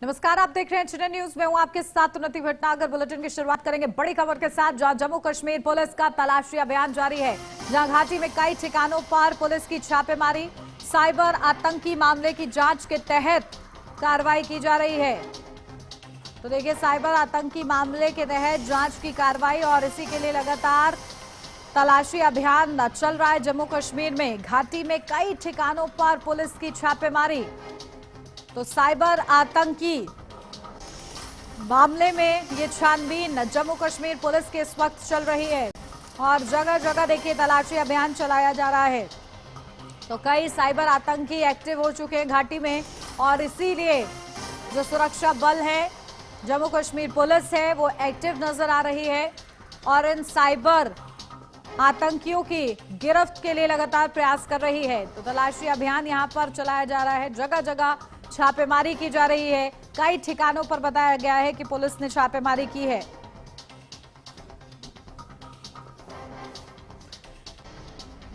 नमस्कार, आप देख रहे हैं चैनल न्यूज में। हूं आपके साथ उन्नति भटनागर। बुलेटिन की शुरुआत करेंगे बड़ी खबर के साथ, जहां जम्मू कश्मीर पुलिस का तलाशी अभियान जारी है, जहां घाटी में कई ठिकानों पर पुलिस की छापेमारी, साइबर आतंकी मामले की जांच के तहत कार्रवाई की जा रही है। तो देखिए, साइबर आतंकी मामले के तहत जांच की कार्रवाई और इसी के लिए लगातार तलाशी अभियान चल रहा है जम्मू कश्मीर में। घाटी में कई ठिकानों पर पुलिस की छापेमारी। तो साइबर आतंकी मामले में ये छानबीन जम्मू कश्मीर पुलिस के इस वक्त चल रही है और जगह जगह देखिए तलाशी अभियान चलाया जा रहा है। तो कई साइबर आतंकी एक्टिव हो चुके हैं घाटी में और इसीलिए जो सुरक्षा बल है, जम्मू कश्मीर पुलिस है, वो एक्टिव नजर आ रही है और इन साइबर आतंकियों की गिरफ्त के लिए लगातार प्रयास कर रही है। तो तलाशी अभियान यहां पर चलाया जा रहा है, जगह जगह छापेमारी की जा रही है। कई ठिकानों पर बताया गया है कि पुलिस ने छापेमारी की है।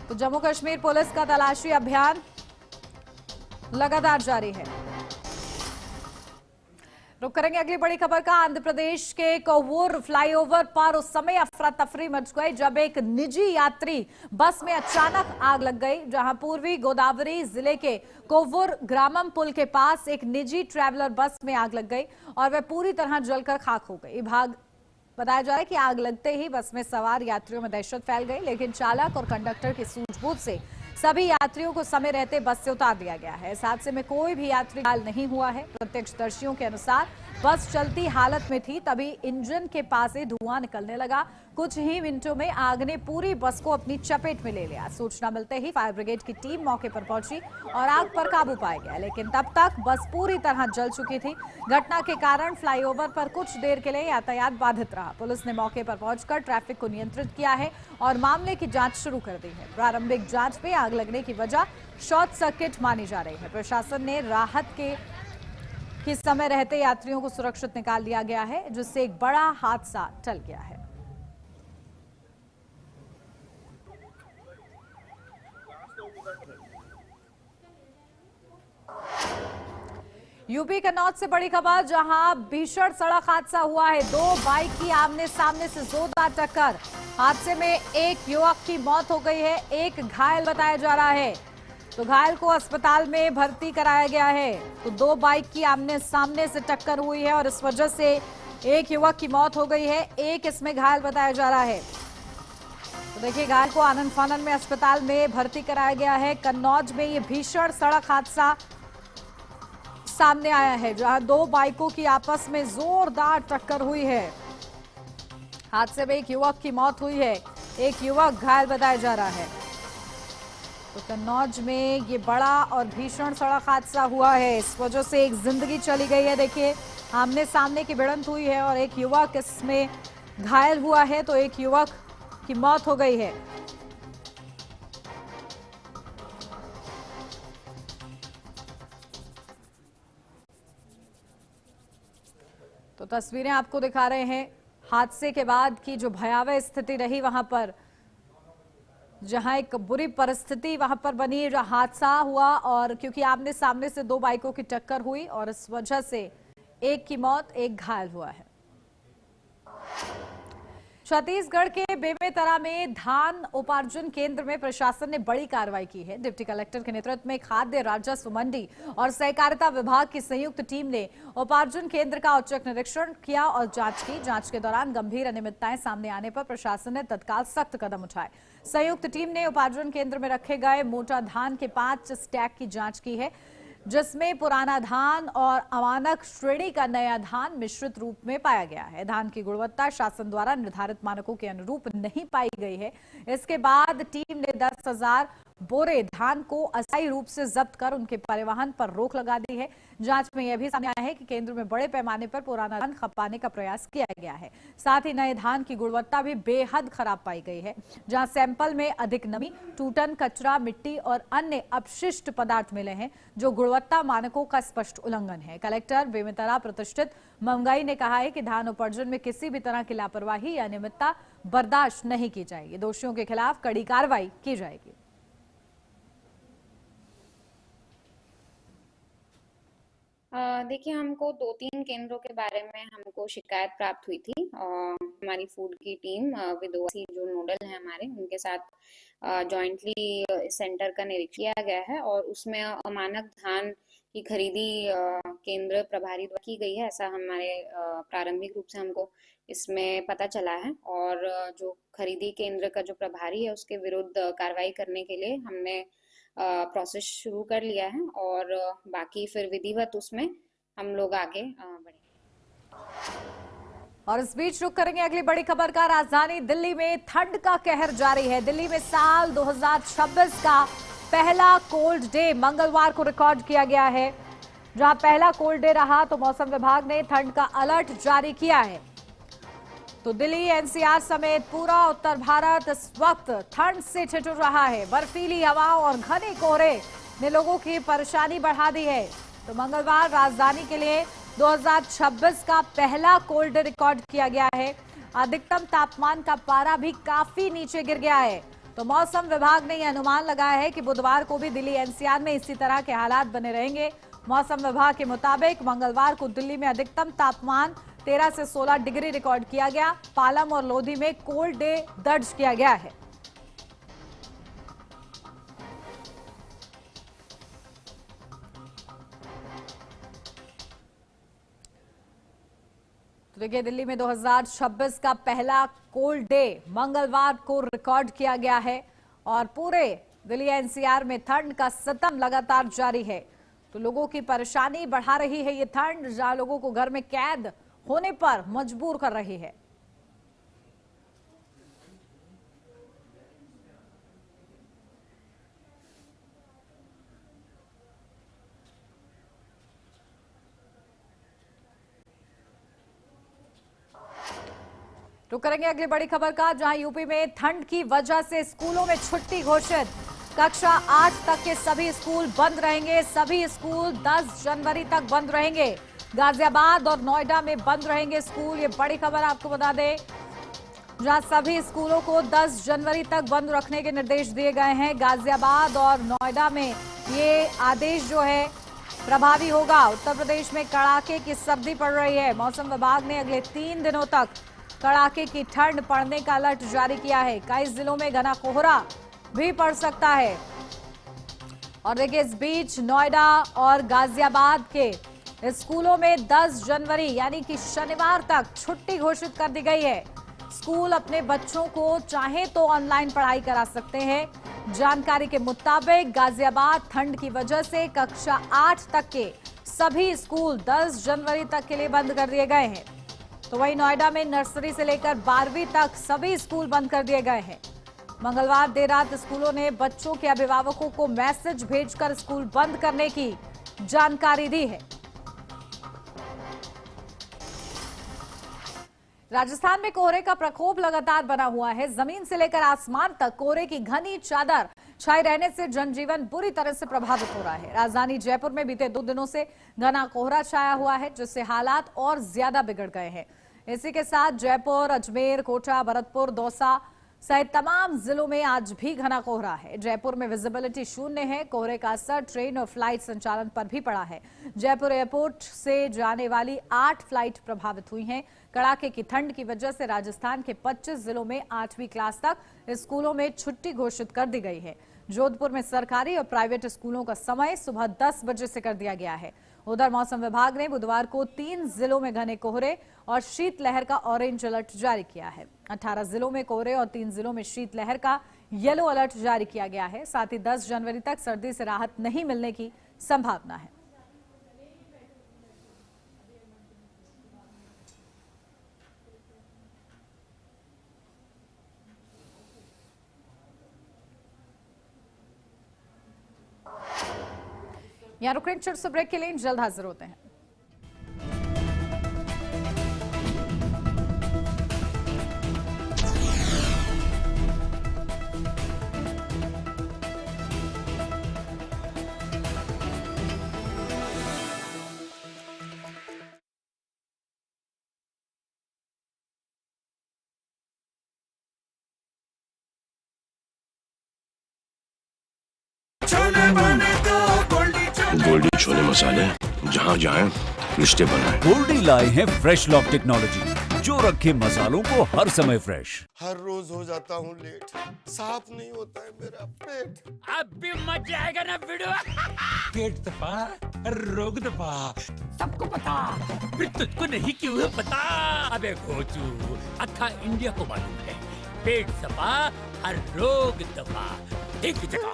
तो जम्मू कश्मीर पुलिस का तलाशी अभियान लगातार जारी है। रुक करेंगे अगली बड़ी खबर का। आंध्र प्रदेश के कोवूर फ्लाईओवर पर उस समय अफरा तफरी मच गई जब एक निजी यात्री बस में अचानक आग लग गई, जहां पूर्वी गोदावरी जिले के कोवूर ग्रामम पुल के पास एक निजी ट्रैवलर बस में आग लग गई और वह पूरी तरह जलकर खाक हो गई। बताया जा रहा है कि आग लगते ही बस में सवार यात्रियों में दहशत फैल गई, लेकिन चालक और कंडक्टर की सूझबूझ से सभी यात्रियों को समय रहते बस से उतार दिया गया है। इस हादसे में कोई भी यात्री घायल नहीं हुआ है। प्रत्यक्षदर्शियों के अनुसार बस चलती हालत में थी, तभी इंजन के पास से धुआं निकलने लगा। कुछ ही मिनटों में आग ने पूरी बस को अपनी चपेट में ले लिया। सूचना मिलते ही फायर ब्रिगेड की टीम मौके पर पहुंची और आग पर काबू पाया गया, लेकिन तब तक बस पूरी तरह जल चुकी थी। घटना के कारण फ्लाईओवर पर कुछ देर के लिए यातायात बाधित रहा। पुलिस ने मौके पर पहुंचकर ट्रैफिक को नियंत्रित किया है और मामले की जांच शुरू कर दी है। प्रारंभिक जांच में आग लगने की वजह शॉर्ट सर्किट मानी जा रही है। प्रशासन ने राहत के समय रहते यात्रियों को सुरक्षित निकाल लिया गया है, जिससे एक बड़ा हादसा टल गया है। यूपी कन्नौज से बड़ी खबर, जहां भीषण सड़क हादसा हुआ है। दो बाइक की आमने सामने से जोरदार टक्कर। हादसे में एक युवक की मौत हो गई है, एक घायल बताया जा रहा है। तो घायल को अस्पताल में भर्ती कराया गया है। तो दो बाइक की आमने सामने से टक्कर हुई है और इस वजह से एक युवक की मौत हो गई है, एक इसमें घायल बताया जा रहा है। तो देखिए, घायल को आनन फानन में अस्पताल में भर्ती कराया गया है। कन्नौज में ये भीषण सड़क हादसा सामने आया है, जहां दो बाइकों की आपस में जोरदार टक्कर हुई है। हादसे में एक युवक की मौत हुई है, एक युवक घायल बताया जा रहा है। तो कन्नौज में ये बड़ा और भीषण सड़क हादसा हुआ है, इस वजह से एक जिंदगी चली गई है। देखिए, आमने सामने की भिड़ंत हुई है और एक युवक इसमें घायल हुआ है, तो एक युवक की मौत हो गई है। तो तस्वीरें आपको दिखा रहे हैं हादसे के बाद की जो भयावह स्थिति रही वहां पर, जहां एक बुरी परिस्थिति वहां पर बनी, जहां हादसा हुआ और क्योंकि आमने सामने से दो बाइकों की टक्कर हुई और इस वजह से एक की मौत, एक घायल हुआ है। छत्तीसगढ़ के बेमेतरा में धान उपार्जन केंद्र में प्रशासन ने बड़ी कार्रवाई की है। डिप्टी कलेक्टर के नेतृत्व में खाद्य राजस्व मंडी और सहकारिता विभाग की संयुक्त टीम ने उपार्जन केंद्र का औचक निरीक्षण किया और जांच की। जांच के दौरान गंभीर अनियमितताएं सामने आने पर प्रशासन ने तत्काल सख्त कदम उठाए। संयुक्त टीम ने उपार्जन केंद्र में रखे गए मोटा धान के 5 स्टैक की जांच की है, जिसमें पुराना धान और अमानक श्रेणी का नया धान मिश्रित रूप में पाया गया है। धान की गुणवत्ता शासन द्वारा निर्धारित मानकों के अनुरूप नहीं पाई गई है। इसके बाद टीम ने 10,000 बोरे धान को अस्थायी रूप से जब्त कर उनके परिवहन पर रोक लगा दी है। जांच में यह भी सामने आया है कि केंद्र में बड़े पैमाने पर पुराना धान खपाने का प्रयास किया गया है। साथ ही नए धान की गुणवत्ता भी बेहद खराब पाई गई है, जहां सैंपल में अधिक नमी, टूटन, कचरा, मिट्टी और अन्य अपशिष्ट पदार्थ मिले हैं, जो गुणवत्ता मानकों का स्पष्ट उल्लंघन है। कलेक्टर बेमेतरा प्रतिष्ठित मंगाई ने कहा है कि धान उपार्जन में किसी भी तरह की लापरवाही या अनियमितता बर्दाश्त नहीं की जाएगी। दोषियों के खिलाफ कड़ी कार्रवाई की जाएगी। देखिए, हमको 2-3 केंद्रों के बारे में हमको शिकायत प्राप्त हुई थी। हमारी फूड की टीम विदोसी जो नोडल हैं हमारे, उनके साथ जॉइंटली इस सेंटर का निरीक्षण किया गया है और उसमें अमानक धान की खरीदी केंद्र प्रभारी द्वारा की गई है, ऐसा हमारे प्रारंभिक रूप से हमको इसमें पता चला है। और जो खरीदी केंद्र का जो प्रभारी है उसके विरुद्ध कार्रवाई करने के लिए हमने प्रोसेस शुरू कर लिया है और बाकी फिर विधिवत उसमें हम लोग आगे बढ़ेंगे। और इस बीच रुक करेंगे अगली बड़ी खबर का। राजधानी दिल्ली में ठंड का कहर जारी है। दिल्ली में साल 2026 का पहला कोल्ड डे मंगलवार को रिकॉर्ड किया गया है। जहां पहला कोल्ड डे रहा तो मौसम विभाग ने ठंड का अलर्ट जारी किया है। तो दिल्ली, एनसीआर समेत पूरा उत्तर भारत इस वक्त ठंड से ठिठुर रहा है। बर्फीली हवाओं और घने कोहरे ने लोगों की परेशानी बढ़ा दी है। तो मंगलवार राजधानी के लिए 2026 का पहला कोल्ड डे रिकॉर्ड किया गया है। अधिकतम तापमान का पारा भी काफी नीचे गिर गया है। तो मौसम विभाग ने यह अनुमान लगाया है कि बुधवार को भी दिल्ली, एनसीआर में इसी तरह के हालात बने रहेंगे। मौसम विभाग के मुताबिक मंगलवार को दिल्ली में अधिकतम तापमान 13 से 16 डिग्री रिकॉर्ड किया गया। पालम और लोधी में कोल्ड डे दर्ज किया गया है। तो देखिए, दिल्ली में 2026 का पहला कोल्ड डे मंगलवार को रिकॉर्ड किया गया है और पूरे दिल्ली एनसीआर में ठंड का सितम लगातार जारी है। तो लोगों की परेशानी बढ़ा रही है ये ठंड, जहां लोगों को घर में कैद होने पर मजबूर कर रही है। तो करेंगे अगली बड़ी खबर का, जहां यूपी में ठंड की वजह से स्कूलों में छुट्टी घोषित। कक्षा 8 तक के सभी स्कूल बंद रहेंगे। सभी स्कूल 10 जनवरी तक बंद रहेंगे। गाजियाबाद और नोएडा में बंद रहेंगे स्कूल। ये बड़ी खबर आपको बता दें, जहां सभी स्कूलों को 10 जनवरी तक बंद रखने के निर्देश दिए गए हैं। गाजियाबाद और नोएडा में ये आदेश जो है प्रभावी होगा। उत्तर प्रदेश में कड़ाके की सर्दी पड़ रही है। मौसम विभाग ने अगले 3 दिनों तक कड़ाके की ठंड पड़ने का अलर्ट जारी किया है। कई जिलों में घना कोहरा भी पड़ सकता है। और देखिए, इस बीच नोएडा और गाजियाबाद के स्कूलों में 10 जनवरी यानी कि शनिवार तक छुट्टी घोषित कर दी गई है। स्कूल अपने बच्चों को चाहे तो ऑनलाइन पढ़ाई करा सकते हैं। जानकारी के मुताबिक गाजियाबाद ठंड की वजह से कक्षा 8 तक के सभी स्कूल 10 जनवरी तक के लिए बंद कर दिए गए हैं। तो वहीं नोएडा में नर्सरी से लेकर 12वीं तक सभी स्कूल बंद कर दिए गए हैं। मंगलवार देर रात स्कूलों ने बच्चों के अभिभावकों को मैसेज भेजकर स्कूल बंद करने की जानकारी दी है। राजस्थान में कोहरे का प्रकोप लगातार बना हुआ है। जमीन से लेकर आसमान तक कोहरे की घनी चादर छाए रहने से जनजीवन बुरी तरह से प्रभावित हो रहा है। राजधानी जयपुर में बीते 2 दिनों से घना कोहरा छाया हुआ है, जिससे हालात और ज्यादा बिगड़ गए हैं। इसी के साथ जयपुर, अजमेर, कोटा, भरतपुर, दौसा सहित तमाम जिलों में आज भी घना कोहरा है। जयपुर में विजिबिलिटी 0 है। कोहरे का असर ट्रेन और फ्लाइट संचालन पर भी पड़ा है। जयपुर एयरपोर्ट से जाने वाली 8 फ्लाइट प्रभावित हुई हैं। कड़ाके की ठंड की वजह से राजस्थान के 25 जिलों में 8वीं क्लास तक स्कूलों में छुट्टी घोषित कर दी गई है। जोधपुर में सरकारी और प्राइवेट स्कूलों का समय सुबह 10 बजे से कर दिया गया है। उधर मौसम विभाग ने बुधवार को 3 जिलों में घने कोहरे और शीतलहर का ऑरेंज अलर्ट जारी किया है। 18 जिलों में कोहरे और 3 जिलों में शीतलहर का येलो अलर्ट जारी किया गया है। साथ ही 10 जनवरी तक सर्दी से राहत नहीं मिलने की संभावना है। यहाँ रुकें छोटे से ब्रेक के लिए, जल्द हाजिर होते हैं। गोल्डी छोले मसाले, जहाँ जाएं रिश्ते बनाए। गोल्डी लाए हैं फ्रेश लॉक टेक्नोलॉजी जो रखे मसालों को हर समय फ्रेश। हर रोज हो जाता हूँ लेट, साफ नहीं होता है मेरा पेट। अब भी मजा आएगा ना वीडियो। पेट दबा, रोग दबा, सबको पता, फिर तुझको नहीं क्यों है पता? अबे घोचू, अथा इंडिया को मालूम है, पेट दबा, हर रोग दबा, एक ही जगह।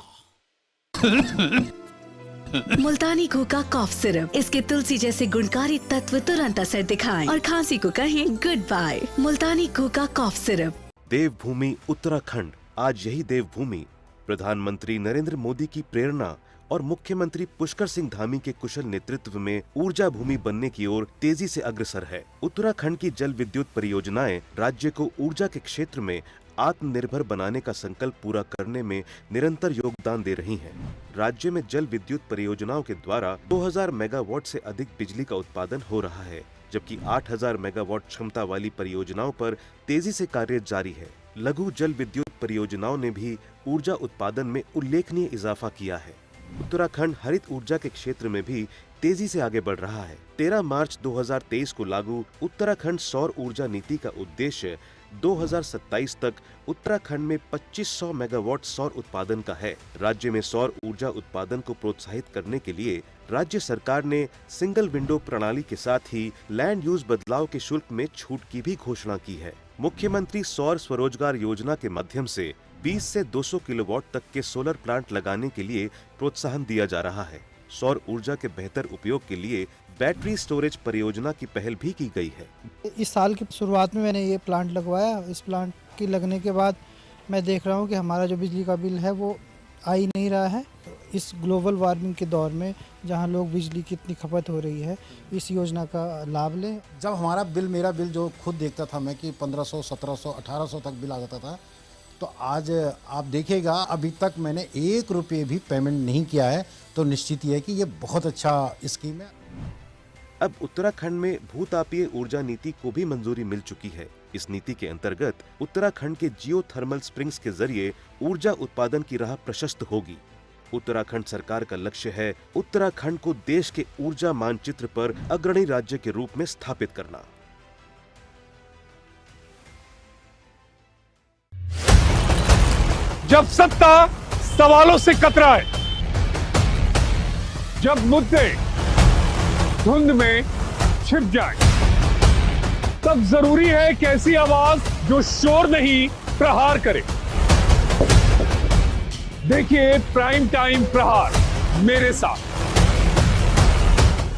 मुल्तानी घोका कॉफ सिरप, इसके तुलसी जैसे गुणकारी तत्व तुरंत असर दिखाएं और खांसी को कहें गुड बाय। मुल्तानी घोका कॉफ सिरप। देवभूमि उत्तराखंड। आज यही देवभूमि प्रधानमंत्री नरेंद्र मोदी की प्रेरणा और मुख्यमंत्री पुष्कर सिंह धामी के कुशल नेतृत्व में ऊर्जा भूमि बनने की ओर तेजी से अग्रसर है। उत्तराखंड की जल विद्युत परियोजनाएं राज्य को ऊर्जा के क्षेत्र में आत्मनिर्भर बनाने का संकल्प पूरा करने में निरंतर योगदान दे रही हैं। राज्य में जल विद्युत परियोजनाओं के द्वारा 2000 मेगावाट से अधिक बिजली का उत्पादन हो रहा है, जबकि 8000 मेगावाट क्षमता वाली परियोजनाओं पर तेजी से कार्य जारी है। लघु जल विद्युत परियोजनाओं ने भी ऊर्जा उत्पादन में उल्लेखनीय इजाफा किया है। उत्तराखंड हरित ऊर्जा के क्षेत्र में भी तेजी से आगे बढ़ रहा है। 13 मार्च 2023 को लागू उत्तराखंड सौर ऊर्जा नीति का उद्देश्य 2027 तक उत्तराखंड में 2500 मेगावाट सौर उत्पादन का है। राज्य में सौर ऊर्जा उत्पादन को प्रोत्साहित करने के लिए राज्य सरकार ने सिंगल विंडो प्रणाली के साथ ही लैंड यूज बदलाव के शुल्क में छूट की भी घोषणा की है। मुख्यमंत्री सौर स्वरोजगार योजना के माध्यम से 20 से 200 किलोवाट तक के सोलर प्लांट लगाने के लिए प्रोत्साहन दिया जा रहा है। सौर ऊर्जा के बेहतर उपयोग के लिए बैटरी स्टोरेज परियोजना की पहल भी की गई है। इस साल की शुरुआत में मैंने ये प्लांट लगवाया। इस प्लांट की लगने के बाद मैं देख रहा हूँ कि हमारा जो बिजली का बिल है वो आ ही नहीं रहा है। इस ग्लोबल वार्मिंग के दौर में जहाँ लोग बिजली की इतनी खपत हो रही है, इस योजना का लाभ लें। जब हमारा बिल, मेरा बिल जो खुद देखता था मैं कि 1500, 1700, 1800 तक बिल आ जाता था, तो आज आप देखिएगा अभी तक मैंने 1 रुपये भी पेमेंट नहीं किया है। तो निश्चित ही है कि ये बहुत अच्छा स्कीम है। अब उत्तराखंड में भूतापीय ऊर्जा नीति को भी मंजूरी मिल चुकी है। इस नीति के अंतर्गत उत्तराखंड के जियो थर्मल स्प्रिंग्स के जरिए ऊर्जा उत्पादन की राह प्रशस्त होगी। उत्तराखंड सरकार का लक्ष्य है उत्तराखंड को देश के ऊर्जा मानचित्र पर अग्रणी राज्य के रूप में स्थापित करना। जब सत्ता सवालों से कतराए, जब मुद्दे धुंध में छिप जाए, तब जरूरी है कि ऐसी आवाज जो शोर नहीं प्रहार करे। देखिए प्राइम टाइम प्रहार मेरे साथ,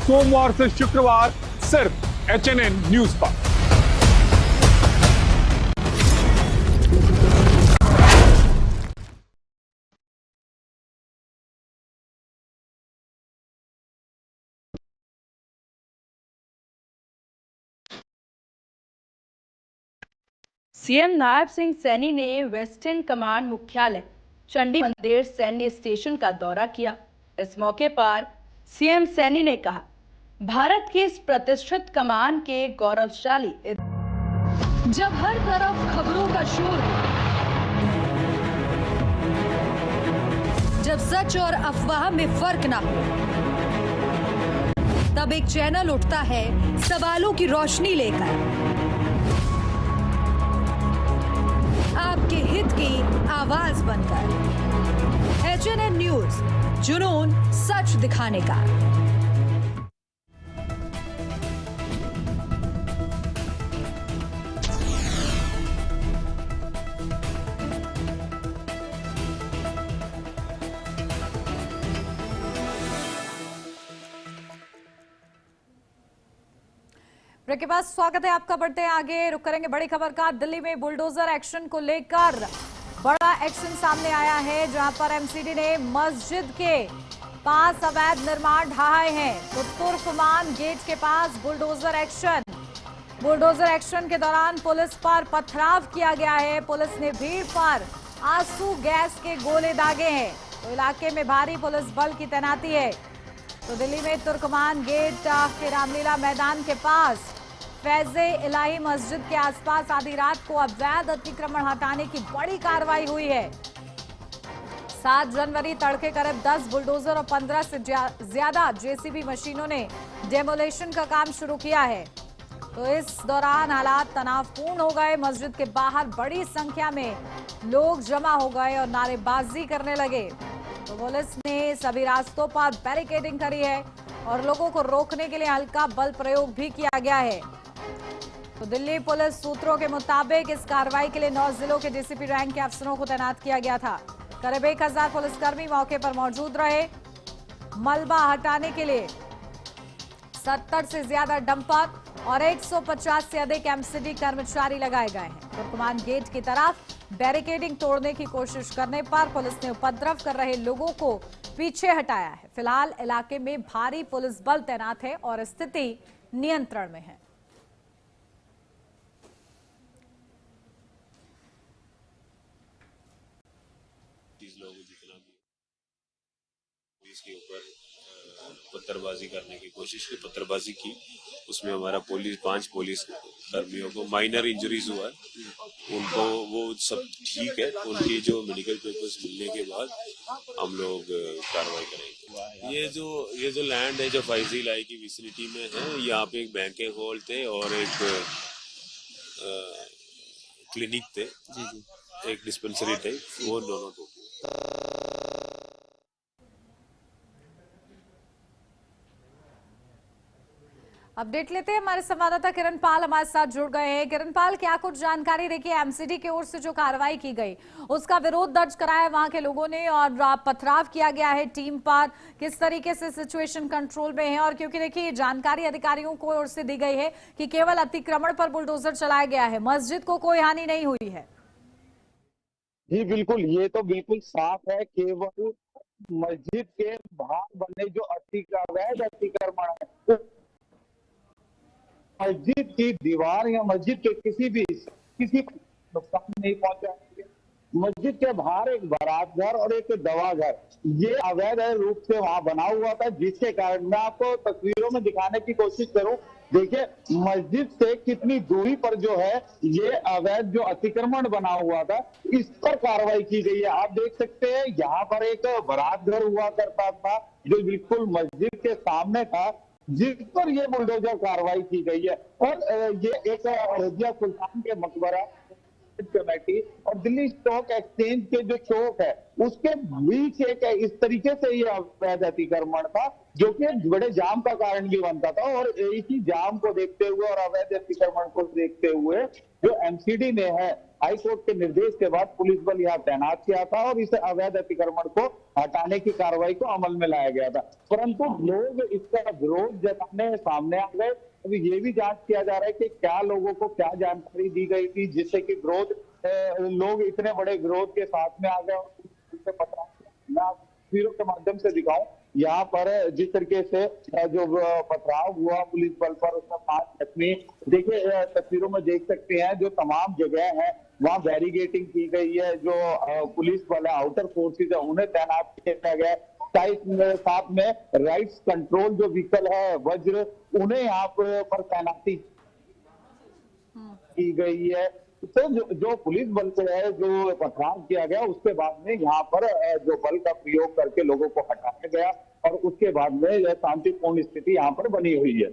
सोमवार से शुक्रवार सिर्फ HNN न्यूज पर। सीएम नायब सिंह सैनी ने वेस्टर्न कमांड मुख्यालय चंडी मंदिर सैन्य स्टेशन का दौरा किया। इस मौके पर सीएम सैनी ने कहा, भारत की इस प्रतिष्ठित कमान के गौरवशाली जब हर तरफ खबरों का शोर, जब सच और अफवाह में फर्क ना हो, तब एक चैनल उठता है सवालों की रोशनी लेकर, आपके हित की आवाज बनकर। HNN न्यूज, जुनून सच दिखाने का। ब्रेक के बाद स्वागत है आपका। बढ़ते हैं आगे, रुक करेंगे बड़ी खबर का। दिल्ली में बुलडोजर एक्शन को लेकर बड़ा एक्शन सामने आया है, जहां पर एमसीडी ने मस्जिद के पास अवैध निर्माण ढहाए हैं। तो तुर्कमान गेट के पास बुलडोजर एक्शन। बुलडोजर एक्शन के दौरान पुलिस पर पथराव किया गया है। पुलिस ने भीड़ पर आंसू गैस के गोले दागे हैं। तो इलाके में भारी पुलिस बल की तैनाती है। तो दिल्ली में तुर्कमान गेट के रामलीला मैदान के पास फैज़े इलाही मस्जिद के आसपास आधी रात को अवैध अतिक्रमण हटाने की बड़ी कार्रवाई हुई है। 7 जनवरी तड़के करीब 10 बुलडोजर और 15 से ज्यादा जेसीबी मशीनों ने डेमोलेशन का काम शुरू किया है। तो इस दौरान हालात तनावपूर्ण हो गए। मस्जिद के बाहर बड़ी संख्या में लोग जमा हो गए और नारेबाजी करने लगे। तो पुलिस ने सभी रास्तों पर बैरिकेडिंग करी है और लोगों को रोकने के लिए हल्का बल प्रयोग भी किया गया है। तो दिल्ली पुलिस सूत्रों के मुताबिक इस कार्रवाई के लिए 9 जिलों के डीसीपी रैंक के अफसरों को तैनात किया गया था। करीब 1000 पुलिसकर्मी मौके पर मौजूद रहे। मलबा हटाने के लिए 70 से ज्यादा डंपर और 150 से अधिक एमसीडी कर्मचारी लगाए गए हैं। तुर्कमान गेट की तरफ बैरिकेडिंग तोड़ने की कोशिश करने पर पुलिस ने उपद्रव कर रहे लोगों को पीछे हटाया है। फिलहाल इलाके में भारी पुलिस बल तैनात है और स्थिति नियंत्रण में है। इसके ऊपर पत्थरबाजी करने की कोशिश की, पत्थरबाजी की, उसमें हमारा 5 पुलिस कर्मियों को माइनर इंजरीज हुआ है। उनको वो सब ठीक है। उनकी जो मेडिकल पेपर्स मिलने के बाद हम लोग कार्रवाई करेंगे। ये जो लैंड है जो फैजी लाई की विसिनिटी में है, यहाँ पे एक बैंकिंग हॉल थे और एक क्लिनिक थे, एक डिस्पेंसरी थे, वो दोनों टूटे। अपडेट लेते हैं। हमारे संवाददाता किरण पाल हमारे साथ जुड़ गए हैं। किरण पाल, क्या कुछ जानकारी? देखिए, एमसीडी की ओर से जो कार्रवाई की गई उसका विरोध दर्ज कराया वहां के लोगों ने और पथराव किया गया है टीम पर। किस तरीके से सिचुएशन कंट्रोल में है? और क्योंकि देखिए, ये जानकारी अधिकारियों को ओर से दी गई है कि केवल अतिक्रमण पर बुलडोजर चलाया गया है, मस्जिद को कोई हानि नहीं हुई है। जी बिल्कुल, ये तो बिल्कुल साफ है। केवल मस्जिद के बाहर बने जो अवैध अतिक्रमण है, मस्जिद की दीवार या मस्जिद के किसी नुकसान नहीं पहुंचा। मस्जिद के बाहर एक बारात घर और एक दवा घर, ये अवैध रूप से वहां बना हुआ था, जिसके कारण मैं आपको तस्वीरों में दिखाने की कोशिश करूं। देखिए, मस्जिद से कितनी दूरी पर जो है ये अवैध जो अतिक्रमण बना हुआ था, इस पर कार्रवाई की गई है। आप देख सकते हैं यहाँ पर एक बारात घर हुआ करता था जो बिल्कुल मस्जिद के सामने था, जिस पर ये बुलडोजर कार्रवाई की गई है। और ये एक रजिया सुल्तान के मकबरा कमेटी और दिल्ली स्टॉक एक्सचेंज के जो चौक है उसके बीच एक इस तरीके से ये अवैध अतिक्रमण था, जो कि बड़े जाम का कारण भी बनता था। और इसी जाम को देखते हुए और अवैध अतिक्रमण को देखते हुए जो एमसीडी ने है, हाई कोर्ट के निर्देश के बाद पुलिस बल यहाँ तैनात किया था और इस अवैध अतिक्रमण को हटाने की कार्रवाई को अमल में लाया गया था। परंतु लोग इसका विरोध जताने सामने आ गए। अभी ये भी जांच किया जा रहा है कि क्या लोगों को क्या जानकारी दी गई थी जिससे कि लोग इतने बड़े विरोध के साथ में आ गए। मैं तस्वीरों के माध्यम से दिखाऊं, यहाँ पर जिस तरीके से जो पथराव हुआ पुलिस बल पर, उसमें 5 जख्मी। देखिए, तस्वीरों में देख सकते हैं जो तमाम जगह है वहाँ बैरिगेटिंग की गई है। जो पुलिस बल है, आउटर फोर्सेज है, उन्हें तैनात किया गया है। साथ में राइट्स कंट्रोल जो व्हीकल है वज्र, उन्हें यहाँ पर तैनाती की गई है। तो जो पुलिस बल से है जो पथराव किया गया, उसके बाद में यहाँ पर जो बल का प्रयोग करके लोगों को हटाया गया और उसके बाद में शांतिपूर्ण स्थिति यहाँ पर बनी हुई है।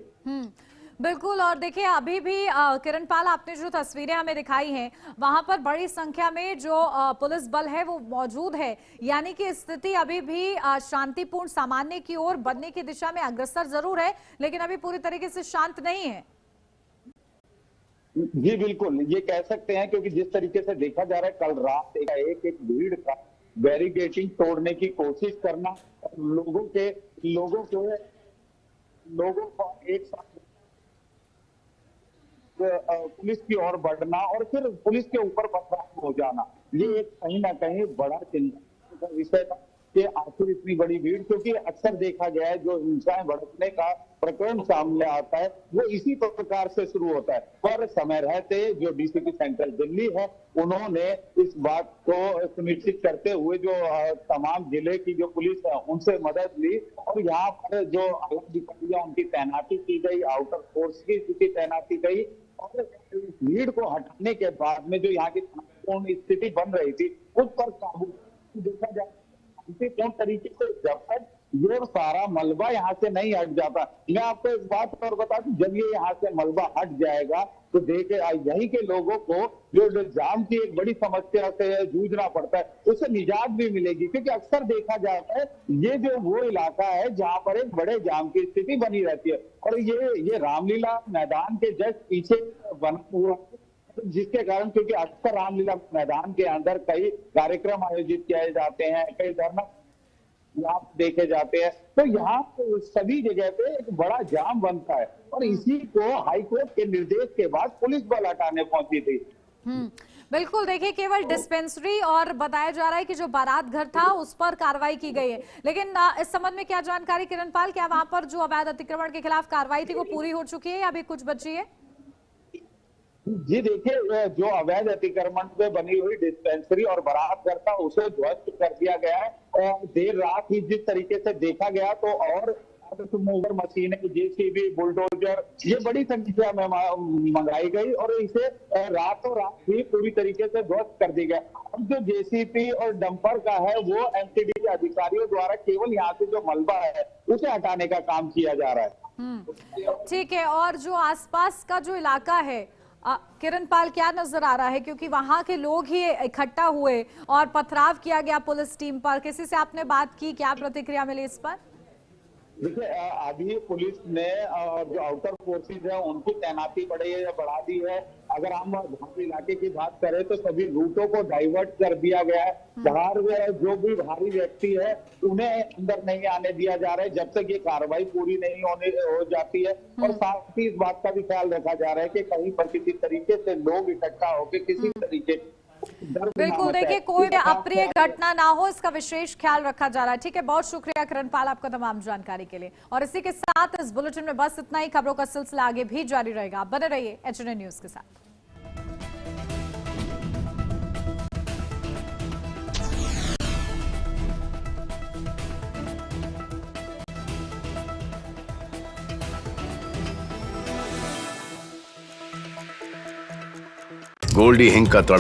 बिल्कुल। और देखिए, अभी भी किरण पाल, आपने जो तस्वीरें हमें दिखाई हैं वहां पर बड़ी संख्या में जो पुलिस बल है वो मौजूद है, यानी कि स्थिति अभी भी शांतिपूर्ण सामान्य की ओर बनने की दिशा में अग्रसर जरूर है, लेकिन अभी पूरी तरीके से शांत नहीं है। जी बिल्कुल, ये कह सकते हैं, क्योंकि जिस तरीके से देखा जा रहा है, कल रात एक भीड़ का बैरिकेडिंग तोड़ने की कोशिश करना, लोगों को एक साथ पुलिस की ओर बढ़ना और फिर पुलिस के ऊपर पथराव हो जाना, ये एक कहीं ना कहीं बड़ा चिंता का विषय था कि आखिर इतनी बड़ी भीड़, क्योंकि अक्सर देखा गया है जो हिंसाएं भड़कने का प्रकरण सामने आता है वो इसी प्रकार से शुरू होता है। पर समय रहते जो डीसीपी सेंट्रल दिल्ली है, उन्होंने इस बात को सुनिश्चित करते हुए जो तमाम जिले की जो पुलिस है उनसे मदद ली और यहाँ पर जो अलग अधिकारियां उनकी तैनाती की गई, आउटर फोर्स की तैनाती गई और भीड़ को हटाने के बाद में जो यहाँ की शांतिपूर्ण स्थिति बन रही थी उस पर काबू देखा जाए। शांतिपूर्ण तरीके से जब तक ये सारा मलबा यहाँ से नहीं हट जाता। मैं आपको एक बात और बता दूं, जब ये यहाँ से मलबा हट जाएगा तो देखे यहीं के लोगों को जो जाम की एक बड़ी समस्या से जूझना पड़ता है उससे निजात भी मिलेगी, क्योंकि अक्सर देखा जाता है ये जो वो इलाका है जहाँ पर एक बड़े जाम की स्थिति बनी रहती है। और ये रामलीला मैदान के जस्ट पीछे बना हुआ, जिसके कारण क्योंकि अक्सर रामलीला मैदान के अंदर कई कार्यक्रम आयोजित किए जाते हैं, कई धरना देखे जाते हैं, तो यहाँ सभी जगह पे एक बड़ा जाम बनता है और इसी को हाईकोर्ट के निर्देश के बाद पुलिस बल हटाने पहुंची थी। बिल्कुल, देखिए केवल डिस्पेंसरी और बताया जा रहा है कि जो बारात घर था उस पर कार्रवाई की गई है, लेकिन इस संबंध में क्या जानकारी किरणपाल, क्या वहां पर जो अवैध अतिक्रमण के खिलाफ कार्रवाई थी वो पूरी हो चुकी है या अभी कुछ बची है? जी देखिए, जो अवैध अतिक्रमण पे बनी हुई डिस्पेंसरी और बारात घर था उसे ध्वस्त कर दिया गया है। और देर रात ही जिस तरीके से देखा गया तो और मूवर मशीनें, जेसीबी, बुलडोजर ये बड़ी संख्या में मंगाई गई और इसे रातों रात ही पूरी तरीके से ध्वस्त कर दी गया। अब जो जेसीबी और डंपर का है वो एमसीडी के अधिकारियों द्वारा केवल यहाँ से जो मलबा है उसे हटाने का काम किया जा रहा है। ठीक है, और जो आसपास का जो इलाका है किरणपाल, क्या नजर आ रहा है, क्योंकि वहां के लोग ही इकट्ठा हुए और पथराव किया गया पुलिस टीम पर, किसी से आपने बात की, क्या प्रतिक्रिया मिली इस पर? देखिए, अभी पुलिस ने जो आउटर फोर्सेज है उनकी तैनाती बढ़ा दी है। अगर हम घाटी इलाके की बात करें तो सभी रूटों को डाइवर्ट कर दिया गया है। बाहर जो भी भारी व्यक्ति है उन्हें अंदर नहीं आने दिया जा रहा है जब तक ये कार्रवाई पूरी नहीं हो जाती है। और साथ ही इस बात का भी ख्याल रखा जा रहा है कि कहीं पर किसी तरीके से लोग इकट्ठा होकर किसी तरीके बिल्कुल, देखिए कोई अप्रिय घटना ना हो इसका विशेष ख्याल रखा जा रहा है। ठीक है, बहुत शुक्रिया किरणपाल आपका तमाम जानकारी के लिए। और इसी के साथ इस बुलेटिन में बस इतना ही। खबरों का सिलसिला आगे भी जारी रहेगा, आप बने रहिए एचएनएन न्यूज के साथ। गोल्डी हिंग का तड़का